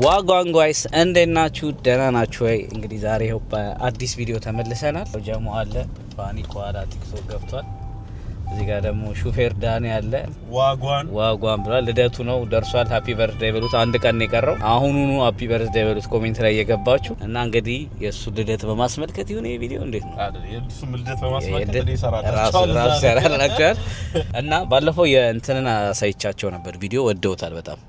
ዋጓን ጋይስ እንዴት ናችሁ? ደህና ናችሁ ወይ? እንግዲህ ዛሬ አዲስ ቪዲዮ ተመልሰናል። ጀሞ አለ ፋኒ ኳላ ቲክቶክ ገብቷል። እዚህ ጋር ደግሞ ሹፌር ዳኒ አለ። ዋጓን ብሏል። ልደቱ ነው ደርሷል። ሃፒ በርዝዴይ በሉት። አንድ ቀን ነው የቀረው። አሁኑኑ ሃፒ በርዝዴይ በሉት ኮሜንት ላይ እየገባችሁ እና እንግዲህ የሱ ልደት በማስመልከት ይሁን ይሄ ቪዲዮ እንዴት ነው የሱ ልደት በማስመልከት ራሱ ሰራላችኋል። እና ባለፈው የእንትንን አሳይቻቸው ነበር ቪዲዮ ወደውታል በጣም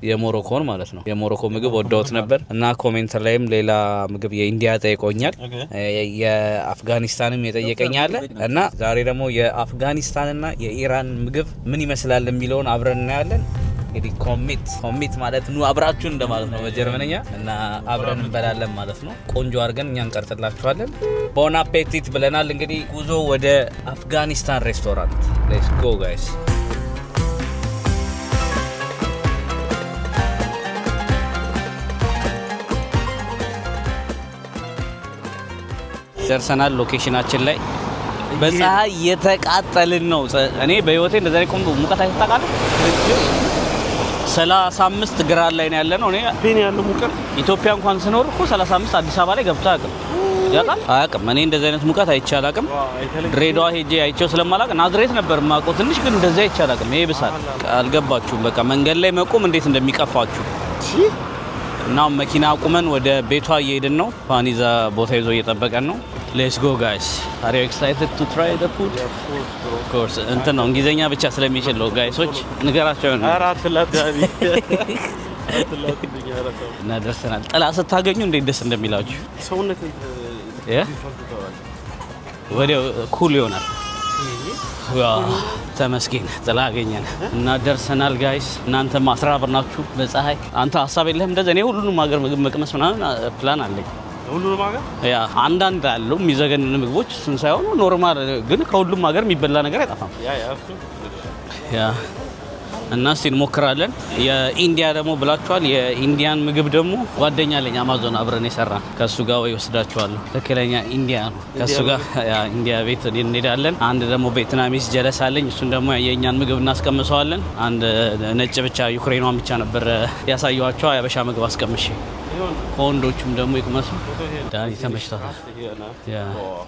የሞሮኮን ማለት ነው። የሞሮኮ ምግብ ወደውት ነበር እና ኮሜንት ላይም ሌላ ምግብ የኢንዲያ ጠይቆኛል፣ የአፍጋኒስታንም የጠየቀኛል እና ዛሬ ደግሞ የአፍጋኒስታንና የኢራን ምግብ ምን ይመስላል የሚለውን አብረን እናያለን። እንግዲህ ኮሚት ማለት ኑ አብራችሁ እንደማለት ነው በጀርመንኛ እና አብረን እንበላለን ማለት ነው። ቆንጆ አድርገን እኛ እንቀርጽላችኋለን። ቦን አፔቲት ብለናል። እንግዲህ ጉዞ ወደ አፍጋኒስታን ሬስቶራንት ሌትስ ጎ ጋይስ። ደርሰናል ሎኬሽናችን ላይ። በፀሐይ የተቃጠልን ነው። እኔ በህይወቴ እንደዛ ላይ ቆንጆ ሙቀት አይታቃለ 35 ግራድ ላይ ነው ያለነው። እኔ ፔን ያለው ሙቀት ኢትዮጵያ እንኳን ስኖር እኮ 35 አዲስ አበባ ላይ ገብታ አያውቅም። እኔ እንደዚህ አይነት ሙቀት አይቻል አቅም ድሬዳዋ ሄጄ አይቼው ስለማላውቅ ናዝሬት ነበር የማውቀው ትንሽ፣ ግን እንደዚህ አይቻል አቅም። ይሄ ብሳል አልገባችሁም። በቃ መንገድ ላይ መቆም እንዴት እንደሚቀፋችሁ እና መኪና አቁመን ወደ ቤቷ እየሄድን ነው። ፋኒዛ ቦታ ይዞ እየጠበቀን ነው። Let's go guys. Are you excited to try the food? Of course. እንትን ነው እንግሊዘኛ ብቻ ስለሚችል ነው ጋይሶች ንገራቸው ነው። እና ደርሰናል። ጥላ ስታገኙ እንዴት ደስ እንደሚላችሁ ሰውነት ወዲያው ኩል ይሆናል። ተመስገን ጥላ አገኘን እና ደርሰናል ጋይስ። እናንተም አስራብር ናችሁ በፀሐይ። አንተ ሀሳብ የለህም እንደዚህ? እኔ ሁሉንም ሀገር ምግብ መቅመስ ምናምን ፕላን አለኝ። ሁሉንም ሀገር ያ አንዳንድ አለው የሚዘገንን ምግቦች እሱን ሳይሆኑ ኖርማል፣ ግን ከሁሉም ሀገር የሚበላ ነገር አይጠፋም። ያ እና እስቲ እንሞክራለን። የኢንዲያ ደግሞ ብላችኋል። የኢንዲያን ምግብ ደግሞ ጓደኛ አለኝ አማዞን አብረን የሰራን ከሱ ጋር ወይ ወስዳችኋለሁ። ትክክለኛ ኢንዲያ ነው። ከሱ ጋር ኢንዲያ ቤት እንሄዳለን። አንድ ደግሞ ቬትናሚስ ጀለስ አለኝ። እሱን ደግሞ የእኛን ምግብ እናስቀምሰዋለን። አንድ ነጭ ብቻ ዩክሬኗን ብቻ ነበር ያሳየኋቸው ያበሻ ምግብ አስቀምሼ። ከወንዶቹም ደግሞ ይቅመሱ። ዳኒ ተመችቷል።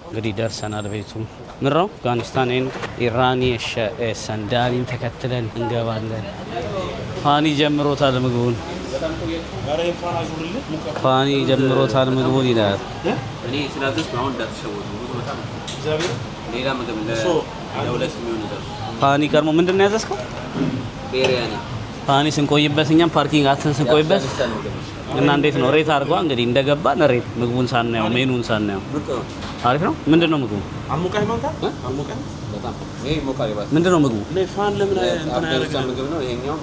እንግዲህ ደርሰናል። ቤቱ ምን ነው አፍጋኒስታን ኢራን የሸሰን ዳኒን ተከትለን እንገባለን። ፋኒ ጀምሮታል ምግቡን ይላል። እኔ ስላዘዝኩ አሁን እንዳትሸወዱ ሌላ ምግብ ለሁለት የሚሆን ይዘው። ፋኒ ቀድሞ ምንድን ነው ያዘዝከው? ቤሪያኒ ፋኒ ስንቆይበት እኛም ፓርኪንግ አትን ስንቆይበት እና እንዴት ነው ሬት አድርጓ። እንግዲህ እንደገባን ሬት ምግቡን ሳናየው ሜኑን ሳናየው አሪፍ ነው። ምንድን ነው ምግቡ? አሙቃይ በጣም ይሄ ሞቃሪ ባስ ምንድን ነው ምግቡ? ፋን ለምን እንትና ምግብ ነው ይሄኛው።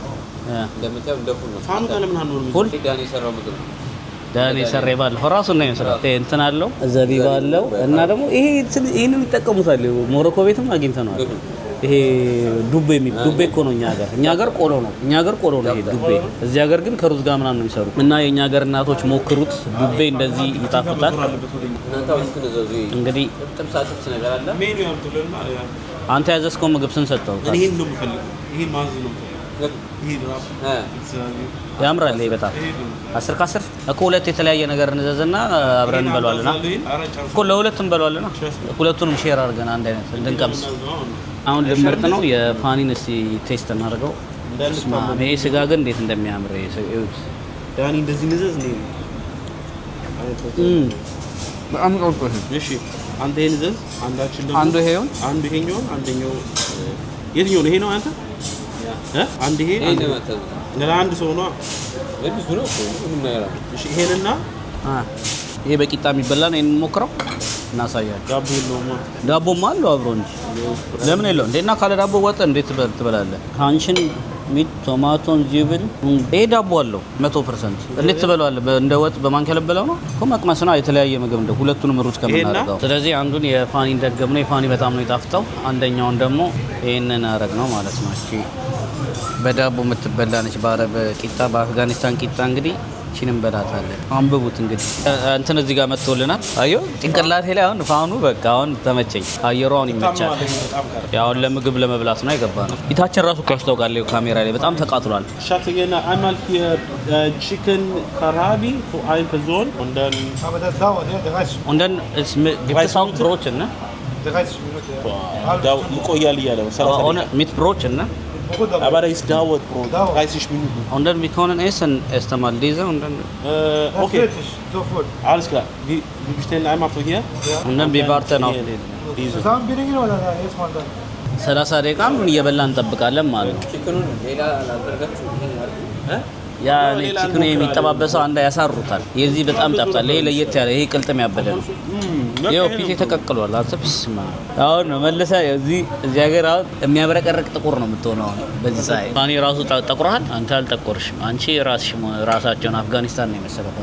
እንደምታየው እንደፉል ነው። ፋን ጋር ለምን አንኖር? ሁሉ ዳኒ የሰራው ምግብ ነው። ዳኒ የሰራ ይባል ራሱን ነው የሰራው። እንትን አለው ዘቢብ አለው እና ደግሞ ይሄንን ይጠቀሙታል። ሞሮኮ ቤትም አግኝተናል። ይሄ ዱቤ እኮ ነው። እኛ ሀገር ቆሎ ነው። ይሄ ዱቤ። እዚህ ሀገር ግን ከሩዝ ጋር ምናምን ነው የሚሰሩት እና የኛ ሀገር እናቶች ሞክሩት። ዱቤ እንደዚህ ይጣፍጣል። እንግዲህ ጥብስ ነገር አለ። ሜኑ ያምጡልና አንተ ያዘዝከው ምግብ ስንሰጠው ይሄን ነው የምፈልገው። ይሄን ማዘዝ ነው ይሄ ራሱ ያምራል። ይሄ በጣም 10 ከ10 እኮ ሁለት የተለያየ ነገር እንዘዝና አብረን እንበለዋለና እኮ ለሁለት እንበለዋለና ሁለቱንም ሼር አድርገን አንድ አይነት እንድንቀምስ። አሁን ልምርጥ ነው የፋኒን እስቲ ቴስት እናደርገው። ይሄ ስጋ ግን እንዴት እንደሚያምር ይሁት ዳኒ እንደዚህ ንዘዝ ነው። በጣም ቆንጆ ነው። እሺ አንተ ይሄን ንዘዝ። አንዳችን ደግሞ አንዱ ይሄውን አንደኛው የትኛው ነው? ይሄ ነው አንተ አንድ ይሄ ለአንድ ሰው ነው ለብዙ ነው ምንም ነገር አለ። እሺ ይሄንና ይሄ በቂጣ የሚበላ ነው። ይሄን ሞክረው እናሳያችሁ። ዳቦማ አለው አብሮ እንጂ ለምን የለው እንዴና ካለ ዳቦ ወጥ እንዴት ትበላለህ? ካንሽን ሚት ቶማቶን ጂብል ይሄ ዳቦ አለው 100%። እንዴት ትበላለህ? እንደ ወጥ በማንኪያ ልበላው ነው እኮ መቅመስ ነው። የተለያየ ምግብ እንደ ሁለቱንም ሩዝ ከምናደርገው። ስለዚህ አንዱን የፋኒ ደግም ነው። የፋኒ በጣም ነው የጣፍጠው። አንደኛውን ደግሞ ይሄንን አረግ ነው ማለት ነው። እሺ በዳቦ የምትበላ ነች። በአረብ ቂጣ፣ በአፍጋኒስታን ቂጣ እንግዲህ ቺን እንበላታለን። አንብቡት እንግዲህ እንትን እዚህ ጋር መጥቶልናል። አዮ ጭንቅላቴ ላይ አሁን ፋኑ በቃ አሁን ተመቸኝ። አየሩ አሁን ይመቻል። ያው ለምግብ ለመብላት ነው የገባ ነው። ፊታችን ራሱ ያስታውቃል ካሜራ ላይ በጣም ተቃጥሏል። Schattigena, einmal hier Chicken Karabi für eine Person und dann... Aber das dauert, ja, der reicht. Und dann gibt es auch Brotchen, ne? 30 Minuten, ja. Da ይቆያል እያለ ነው። Mit Brotchen, ne? Aber das dauert Brot, 30 Minuten. Und dann wir können essen erst einmal diese und dann... Okay. Fertig, sofort. Alles klar. Wir bestellen einmal für hier. Ja. Und dann wir warten auf diese. Zusammen bringen oder erstmal dann? 30 ደቂቃ ምን እየበላን እንጠብቃለን ማለት ነው። ቺክኑን ሌላ ላደርጋችሁ ያ ቺክኑ የሚጠባበሰው አንዳ ያሳሩታል። የዚህ በጣም ጣፍጣል። ይሄ ለየት ያለ ይሄ ቅልጥም ያበደ ነው። ይሄው ፊቴ ተቀቅሏል። አትብስማ አሁን መልሰ እዚህ ሀገር አሁን የሚያብረቀርቅ ጥቁር ነው የምትሆነው በዚህ ፀሐይ። ማን ራሱ ጠቁሯል። አንተ አልጠቆርሽም። አንቺ ራሳቸውን አፍጋኒስታን ነው የመሰለው።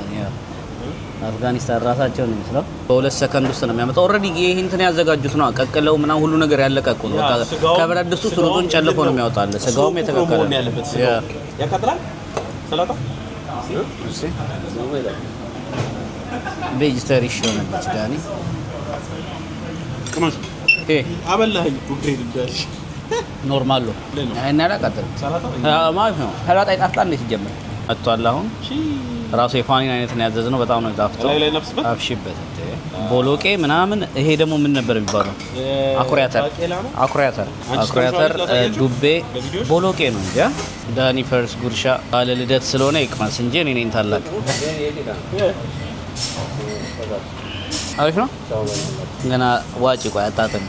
አፍጋኒስታን ራሳቸውን ነው የሚመስለው። በሁለት ሰከንድ ውስጥ ነው የሚያመጣው። ኦልሬዲ ይሄ እንትን ያዘጋጁት ነው ቀቅለው ምናምን ሁሉ ነገር ያለቀቁ ነው። በቃ ከብረት ድስቱ ስሩጡን ጨልፎ ነው የሚያወጣል። ስጋውም የተቀቀለ ነው። ያቃጥላል። ሰላጣ ቬጂተሪሽን ነው ዳኒ ከማስ አበላኝ ቁጥሬ ልዳሽ ኖርማል ነው። እና ያቃጥላል። ሰላጣ ማለት ነው። ሰላጣ ይጣፍጣል እንዴ ሲጀምር አጥቷል። አሁን ራሱ የፋኒን አይነት ነው ያዘዝነው። በጣም ነው ጣፍጣው። አብሽበት ቦሎቄ ምናምን። ይሄ ደግሞ ምን ነበር የሚባለው? አኩሪያተር ዱቤ ቦሎቄ ነው እንጂ ዳኒ ፈርስ ጉርሻ ባለ ልደት ስለሆነ ይቅመስ እንጂ እኔ ነኝ ታላቅ። አሪፍ ነው ገና ዋጪ ቆይ አጣጥም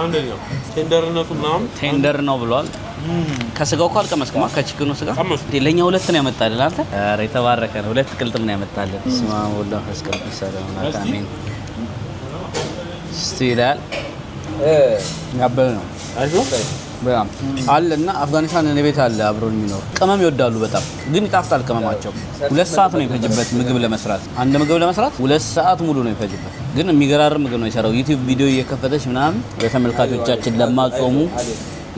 አንደኛው ቴንደርነቱ ምናምን ቴንደር ነው ብሏል። ከስጋው እኮ አልቀመስክማ ከቺክኑ ስጋ ለኛ ሁለት ነው ያመጣልን። አንተ ኧረ የተባረከ ነው። ሁለት ቅልጥም ነው ያመጣልን። ስማ ወላሂ አስቀርብ ይሰራው አሜን ስቲላል ያበለ ነው በጣም አለና አፍጋኒስታን ቤት አለ አብሮን የሚኖር ቅመም ይወዳሉ በጣም ግን ይጣፍጣል ቅመማቸው። 2 ሰዓት ነው የፈጅበት ምግብ ለመስራት። አንድ ምግብ ለመስራት 2 ሰዓት ሙሉ ነው የፈጅበት። ግን የሚገራርም ምግብ ነው የሰራው። ዩቲዩብ ቪዲዮ እየከፈተች ምናምን ለተመልካቾቻችን ለማጾሙ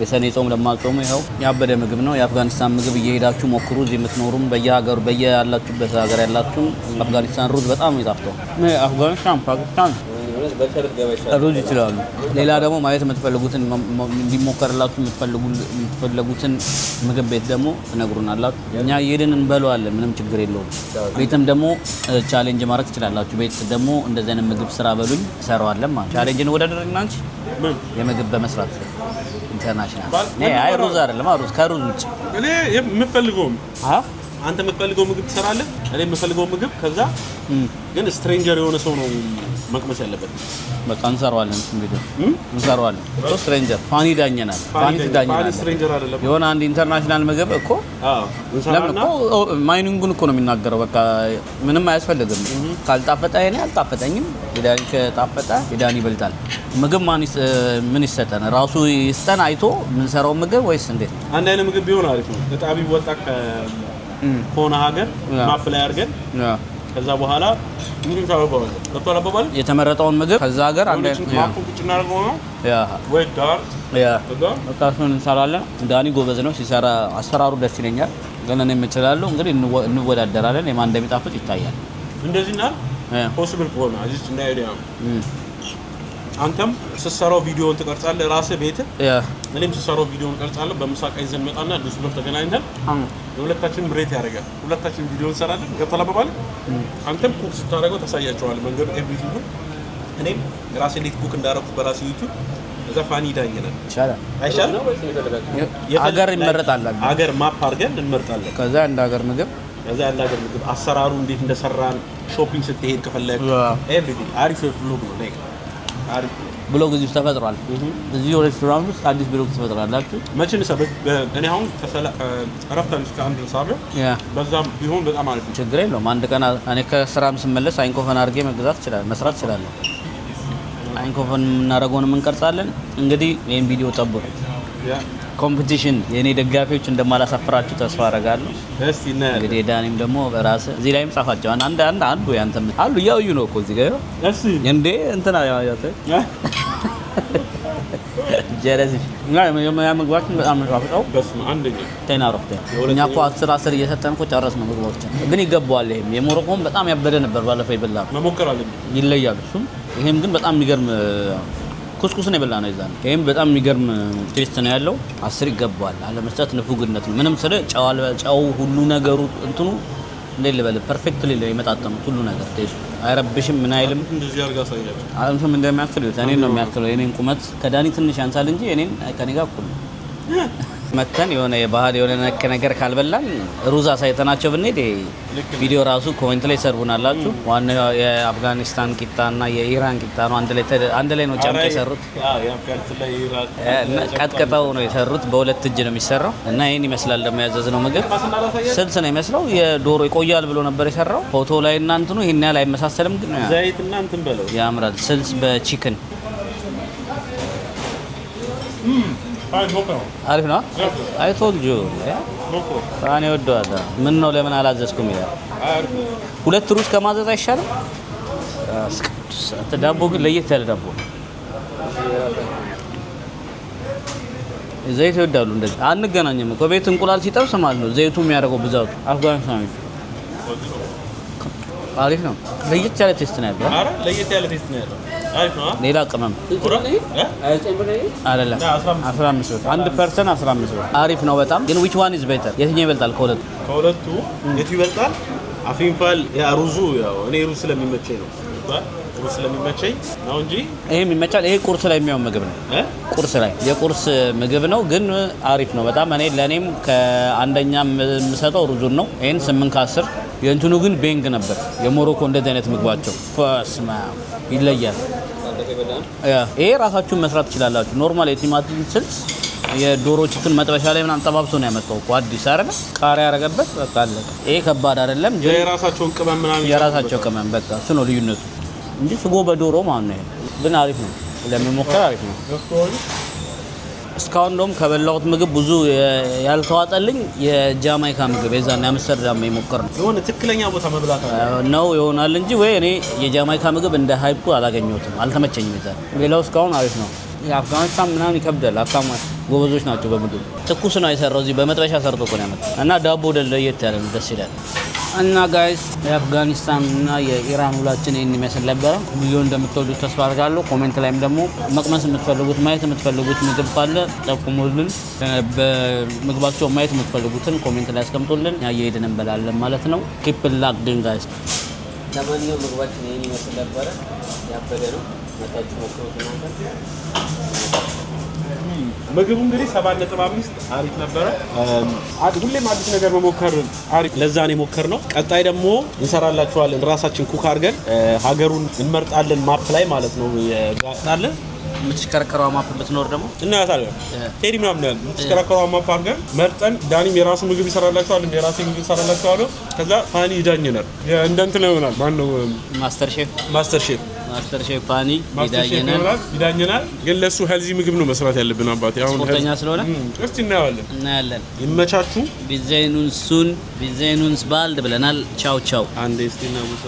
የሰኔ ጾም ለማጾሙ ይኸው ያበደ ምግብ ነው። የአፍጋኒስታን ምግብ እየሄዳችሁ ሞክሩ። እዚህ የምትኖሩም በየሀገሩ በየያላችሁበት ሀገር ያላችሁ አፍጋኒስታን ሩዝ በጣም ይጣፍጣል። አፍጋኒስታን ፓኪስታን ሩዝ ይችላሉ። ሌላ ደግሞ ማየት የምትፈልጉትን እንዲሞከርላችሁ የምትፈልጉትን ምግብ ቤት ደግሞ ትነግሩናላችሁ። እኛ እየሄድን እንበለዋለን። ምንም ችግር የለውም። ቤትም ደግሞ ቻሌንጅ ማድረግ ትችላላችሁ። ቤት ደግሞ እንደዚህ አይነት ምግብ ስራ በሉኝ እሰራዋለን ማለት ቻሌንጅ ነው። ወዳደረግና አንቺ የምግብ በመስራት ኢንተርናሽናል አይ ሩዝ አይደለም ሩዝ ከሩዝ ውጭ እኔ የምፈልገው አንተ የምትፈልገው ምግብ ትሰራለህ። እኔ የምፈልገው ምግብ ከዛ ግን ስትሬንጀር የሆነ ሰው ነው መቅመስ ያለበት። በቃ እንሰራዋለን። እንግዲህ እንሰራዋለን። ስትሬንጀር ፋኒ ዳኘናል። ፋኒ ስትሬንጀር አይደለም። የሆነ አንድ ኢንተርናሽናል ምግብ እኮ ለምን እኮ ማይኒንጉን እኮ ነው የሚናገረው። በቃ ምንም አያስፈልግም። ካልጣፈጠ እኔ አልጣፈጠኝም። የዳኒ ከጣፈጠ የዳኒ ይበልጣል። ምግብ ምን ይሰጠን? ራሱ ይስጠን አይቶ የምንሰራው ምግብ ወይስ እንዴት? አንድ አይነት ምግብ ቢሆን አሪፍ ነው። እጣቢ ወጣ ከሆነ ሀገር ማፕ ላይ አድርገን ከዛ በኋላ ምን ታውቀው ተጠላበባል የተመረጠውን ምግብ ከዛ ሀገር አንድ ማፕ ቁጭ እናደርገው ነው ወይ ዳር ወጣቱን እንሰራለን። ዳኒ ጎበዝ ነው ሲሰራ፣ አሰራሩ ደስ ይለኛል። ግን እኔ የምችላለሁ። እንግዲህ እንወዳደራለን። የማን እንደሚጣፍጥ ይታያል። እንደዚህና ፖሲብል ከሆነ አዚስ እና አይዲያ አንተም ስትሰራው ቪዲዮውን ትቀርጻለህ ራስህ ቤት። እኔም ስትሰራው ቪዲዮውን ቀርጻለሁ። በምሳቃ ይዘን መጣና ዱስሎፍ ተገናኝተን የሁለታችንም ሬት ያደርጋል። ሁለታችንም ቪዲዮ እንሰራለን። ከተላበባል አንተም ኩክ ስታደርገው ታሳያቸዋለህ መንገዱ ኤቭሪቲንግ። እኔም ራሴ እንዴት ኩክ እንዳደረኩት በራሴ ዩቲዩብ እዛ ፋኒ ዳኘናል። ይቻላል አይሻልም? ሀገር ይመረጣል። ሀገር ማፕ አድርገን እንመርጣለን። ከዛ እንደ ሀገር ምግብ አሰራሩ እንዴት እንደሰራን ሾፒንግ ስትሄድ ከፈለክ ኤቭሪቲንግ አሪፍ ብሎግ ነው ላይ አሪፍ ብሎግ እዚህ ተፈጥሯል። እዚህ ሬስቶራንት ውስጥ አዲስ ብሎግ ተፈጥሯላችሁ። መቼ ነው ሰበብ? እኔ አሁን ከረፍታን እስከ አንድ ሳቢያ በዛም ቢሆን በጣም አሪፍ ነው። ችግር የለውም። አንድ ቀን እኔ ከስራም ስመለስ አይንኮፈን አድርጌ መስራት እችላለሁ። አይንኮፈን የምናደርገውን እንቀርጻለን። እንግዲህ ይሄን ቪዲዮ ጠብቁ። ኮምፒቲሽን የኔ ደጋፊዎች እንደማላሳፍራችሁ ተስፋ አደርጋለሁ። እስቲ እንግዲህ ዳኒም ደግሞ በራስ እዚህ ላይም ጻፋቸው አንዱ ያንተም አሉ ያዩ ነው እኮ እዚህ ጋር እስቲ እንዴ እንትና ያያተ ጀለስ ያ ምግባችን በጣም ነው በስመ አንደኛ ቴና ረፍተ እኛ እኮ 10 እየሰጠን እኮ ጨረስነው ምግቦችን ግን ይገባዋል ይሄም የሞሮኮም በጣም ያበደ ነበር ባለፈው ይበላ መሞከር አለብን ይለያል እሱም ይሄም ግን በጣም የሚገርም ኩስኩስ ነው የበላ ነው ይዛል ይሄም በጣም የሚገርም ቴስት ነው ያለው 10 ይገባዋል አለመስጠት ንፉግነት ነው ምንም ስለ ጫው ሁሉ ነገሩ እንትኑ እንዴት ልበል ፐርፌክትሊ የመጣጠሙት ሁሉ ነገር ቴስቱ አይረብሽም ምን አይልም እንደዚህ አርጋ ሳይያል አሁን እንደሚያክል እኔን ነው የሚያክለው የኔን ቁመት ከዳኒ ትንሽ ያንሳል እንጂ እኔን ከኔ ጋር እኩል መተን የሆነ የባህል የሆነ ነገር ካልበላን ሩዝ አሳይተናቸው ብንሄድ ቪዲዮ ራሱ ኮሜንት ላይ ሰርቡናላችሁ ዋናው የአፍጋኒስታን ቂጣና የኢራን ቂጣ ነው አንድ ላይ ነው ጨምቀው የሰሩት ቀጥቀጠው ነው የሰሩት በሁለት እጅ ነው የሚሰራው እና ይሄን ይመስላል ደግሞ ያዘዝነው ምግብ ስልስ ነው የሚመስለው የዶሮ ይቆያል ብሎ ነበር የሰራው ፎቶ ላይ እና እንትኑ ይሄን ያህል አይመሳሰልም ግን ዘይትና እንትን በለው ያምራል ስልስ በቺክን አሪፍ ነው አይ ቶልድ ዩ እኔ ወደዋለሁ ምን ነው ለምን አላዘዝኩም ይላል ሁለት ሩዝ ከማዘዝ አይሻልም ዳቦ ግን ለየት ያለ ዳቦ ዘይት ይወዳሉ እንደዚህ አንገናኝም እኮ ቤት እንቁላል ሲጠብስ ማለት ነው ዘይቱ የሚያደርገው ብዛቱ አፍጋኒስታን አሪፍ ነው ለየት ያለ ቴስት ነው ያለው አረ ለየት ያለ ቴስት ነው ያለው አሪፍ ነው ሌላ ቅመም አይደለም 15 ብር አንድ ፐርሰን 15 ብር አሪፍ ነው በጣም ግን which one is better የትኛው ይበልጣል ከሁለቱ የቱ ይበልጣል አፊንፋል ያ ሩዙ ያው እኔ ሩዝ ስለሚመቸኝ ነው ሩዝ ስለሚመቸኝ ነው እንጂ ይሄ የሚመቻል ይሄ ቁርስ ላይ የሚያው ምግብ ነው ቁርስ ላይ የቁርስ ምግብ ነው ግን አሪፍ ነው በጣም እኔ ለኔም ከአንደኛ የምሰጠው ሩዙን ነው ይሄን 8 ከ10 የእንትኑ ግን ቤንግ ነበር የሞሮኮ እንደዚህ አይነት ምግባቸው ፈስማ ይለያል ይሄ ራሳችሁን መስራት ትችላላችሁ ኖርማል የቲማቲም ስልስ የዶሮ ቺክን መጥበሻ ላይ ምናምን ጠባብሶ ነው ያመጣው እኮ አዲስ አይደል ቃሪያ ያረጋበት በቃ አለ ይሄ ከባድ አይደለም የራሳቸውን ቅመም ምናምን የራሳቸው ቅመም በቃ እሱ ነው ልዩነቱ እንጂ ስጎ በዶሮ ማለት ነው ግን አሪፍ ነው ለመሞከር አሪፍ ነው እስካሁን እንደውም ከበላሁት ምግብ ብዙ ያልተዋጠልኝ የጃማይካ ምግብ የዛን አምስተርዳም የሞከር ነው የሆነ ትክክለኛ ቦታ መብላት ነው ይሆናል እንጂ ወይ እኔ የጃማይካ ምግብ እንደ ሃይፑ አላገኘሁትም አልተመቸኝም ይዛል ሌላው እስካሁን አሪፍ ነው የአፍጋኒስታን ምናምን ይከብዳል አፍጋኒስታን ጎበዞች ናቸው በምግብ ትኩስ ነው የሰራው እዚህ በመጥበሻ ሰርቶ እኮ ነው ያመጣው እና ዳቦ ለየት ያለ ነው ደስ ይላል እና ጋይስ የአፍጋኒስታን እና የኢራን ውላችን ይሄን ይመስል ነበር ቪዲዮ እንደምትወዱት ተስፋ አደርጋለሁ ኮሜንት ላይም ደግሞ መቅመስ የምትፈልጉት ማየት የምትፈልጉት ምግብ ካለ ጠቁሙልን በምግባቸው ማየት የምትፈልጉትን ኮሜንት ላይ አስቀምጡልን ያየሄድን እንበላለን ማለት ነው ኪፕ ላክድን ጋይስ ለማንኛውም ምግባችን ይሄን ይመስል ነበር ያበደ ነው መጣችሁ ሞክሩት እናንተ ምግቡ እንግዲህ 7.5 አሪፍ ነበረ ሁሌም አዲስ ነገር መሞከር አሪፍ ለዛ ነው የሞከርነው ቀጣይ ደግሞ እንሰራላችኋለን ራሳችን ኩክ አድርገን ሀገሩን እንመርጣለን ማፕ ላይ ማለት ነው ያጋጣለን የምትሽከረከረው ማፕ ብትኖር ደግሞ እናያታለን ቴዲ ምናምን ያለ የምትሽከረከረው ማፕ አድርገን መርጠን ዳኒም የራሱ ምግብ ይሰራላችኋል የራሴ ምግብ ይሰራላችኋል ከዛ ፋኒ ይዳኘናል እንደንትን ይሆናል ማነው ማስተር ሼፍ ፋኒ ይዳኘናል ግን ለሱ ሄልዚ ምግብ ነው መስራት ያለብን አባቴ አሁን ስፖርተኛ ስለሆነ እስቲ እናያለን ይመቻችሁ ቢዘይኑን ሱን ቢዘይኑንስ ባልድ ብለናል ቻው ቻው አንዴ እስቲ እናውጣ